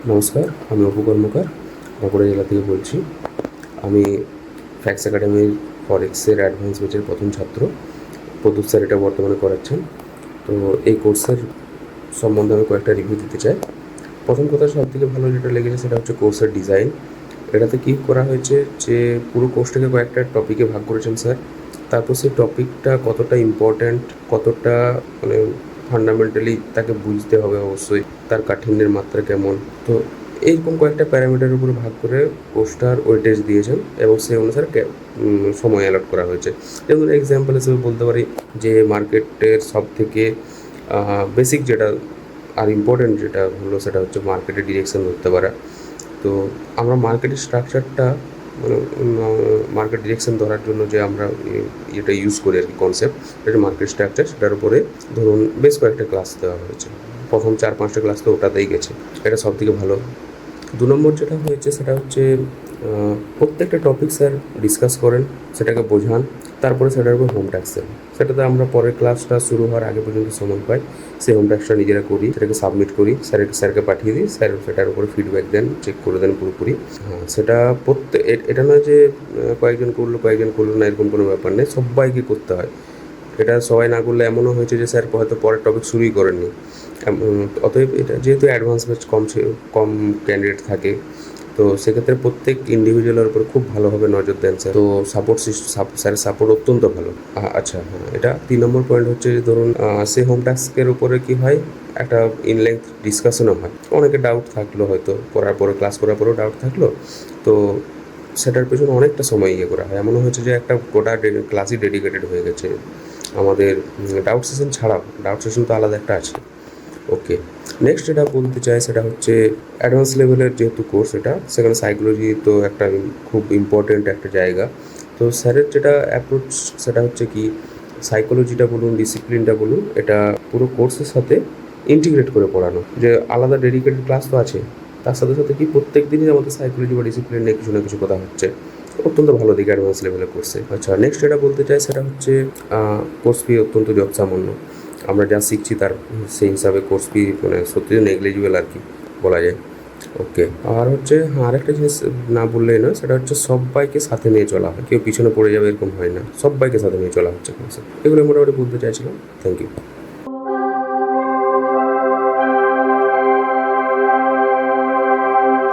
নমস্কার, আমি অপু কর্মকার বাঁকুড়া জেলা থেকে বলছি। আমি ফ্যাক্স একাডেমির ফরেক্সের অ্যাডভান্স ব্যাচের প্রথম ছাত্র। প্রদ্যুৎ স্যার এটা বর্তমানে করাচ্ছেন। তো এই কোর্সের সম্বন্ধে আমি কয়েকটা রিভিউ দিতে চাই। প্রথম কথা, সবথেকে ভালো যেটা লেগেছে সেটা হচ্ছে কোর্সের ডিজাইন। এটাতে কী করা হয়েছে যে পুরো কোর্সটাকে কয়েকটা টপিকে ভাগ করেছেন স্যার। তারপর সেই টপিকটা কতটা ইম্পর্ট্যান্ট, কতটা মানে ফান্ডামেন্টালি তাকে বুঝতে হবে অবশ্যই, তার কাঠিন্যের মাত্রা কেমন, তো এইরকম কয়েকটা প্যারামিটারের উপরে ভাগ করে কোর্সটার ওয়েটেজ দিয়েছেন এবং সেই অনুসারে সময় অ্যালট করা হয়েছে। যেমন এক্সাম্পল হিসেবে বলতে পারি যে মার্কেটের সব থেকে বেসিক যেটা আর ইম্পর্ট্যান্ট যেটা হলো সেটা হচ্ছে মার্কেটের ডিরেকশন ধরতে পারা। তো আমরা মার্কেটের স্ট্রাকচারটা মানে মার্কেট ডিরেকশন ধরার জন্য যে আমরা এটা ইউজ করি আর কি, কনসেপ্ট, এটা মার্কেট স্ট্রাকচার, সেটার উপরে ধরুন বেশ কয়েকটা ক্লাস দেওয়া হয়েছে। প্রথম 4-5টা ক্লাস তো ওটাতেই গেছে, এটা সবথেকে ভালো। 2 নম্বর যেটা হয়েছে সেটা হচ্ছে প্রত্যেকটা টপিক স্যার ডিসকাস করেন, সেটাকে বোঝান, তারপরে সেটার উপর হোম ট্যাক্স দেন। সেটাতে আমরা পরের ক্লাসটা শুরু হওয়ার আগে পর্যন্ত সময় পাই, সেই হোম ট্যাক্সটা নিজেরা করি, সেটাকে সাবমিট করি, স্যারকে পাঠিয়ে দিই, স্যার সেটার উপরে ফিডব্যাক দেন, চেক করে দেন পুরোপুরি। হ্যাঁ, সেটা এটা নয় যে কয়েকজন করলো না, এরকম কোনো ব্যাপার নেই, সব্বাইকে করতে হয়। এটা সবাই না করলে এমনও হয়েছে যে স্যার হয়তো পরের টপিক শুরুই করেননি। অতএব এটা যেহেতু অ্যাডভান্স ব্যাচ কম ক্যান্ডিডেট থাকে, তো সেক্ষেত্রে প্রত্যেক ইন্ডিভিজুয়ালের উপর খুব ভালোভাবে নজর দেন স্যার। তো স্যারের সাপোর্ট অত্যন্ত ভালো। আচ্ছা, হ্যাঁ, এটা 3 নম্বর পয়েন্ট হচ্ছে যে ধরুন সেই হোম টাস্কের উপরে কী হয়, একটা ইনলেংথ ডিসকাশনও হয়। অনেকে ডাউট থাকলো, হয়তো ক্লাস করার পরেও ডাউট থাকলো, তো সেটার পেছনে অনেকটা সময় করা হয়। এমনও হয়েছে যে একটা গোটা ক্লাসই ডেডিকেটেড হয়ে গেছে আমাদের ডাউট সেশন ছাড়াও। ডাউট সেশন তো আলাদা একটা আছে। ওকে, নেক্সট যেটা বলতে চাই সেটা হচ্ছে অ্যাডভান্স লেভেলের যেহেতু কোর্স, এটা সেখানে সাইকোলজি তো একটা খুব ইম্পর্টেন্ট একটা জায়গা। তো স্যারের যেটা অ্যাপ্রোচ সেটা হচ্ছে কি, সাইকোলজিটা বলুন, ডিসিপ্লিনটা বলুন, এটা পুরো কোর্সের সাথে ইন্টিগ্রেট করে পড়ানো। যে আলাদা ডেডিকেটেড ক্লাস তো আছে, তার সাথে সাথে কি প্রত্যেক দিনই আমাদের সাইকোলজি বা ডিসিপ্লিন নিয়ে কিছু না কিছু কথা হচ্ছে। অত্যন্ত ভালো দিকে অ্যাডভান্স লেভেলের কোর্সে। আচ্ছা, নেক্সট যেটা বলতে চাই সেটা হচ্ছে কোর্স ফি অত্যন্ত যৎসামান্য। আমরা যা শিখছি তার সেই হিসাবে কোর্স ফি মানে সত্যি নেগলিজিবল আর কি বলা যায়। ওকে, আর হচ্ছে আরেকটা জিনিস না বললেই নয়, সেটা হচ্ছে সবাইকে সাথে নিয়ে চলা হয়, কেউ পিছনে পড়ে যাবে এরকম হয় না, সবাইকে সাথে নিয়ে চলা হচ্ছে ক্লাসে। এগুলো মোটামুটি বলতে চাইছিলাম। Thank you.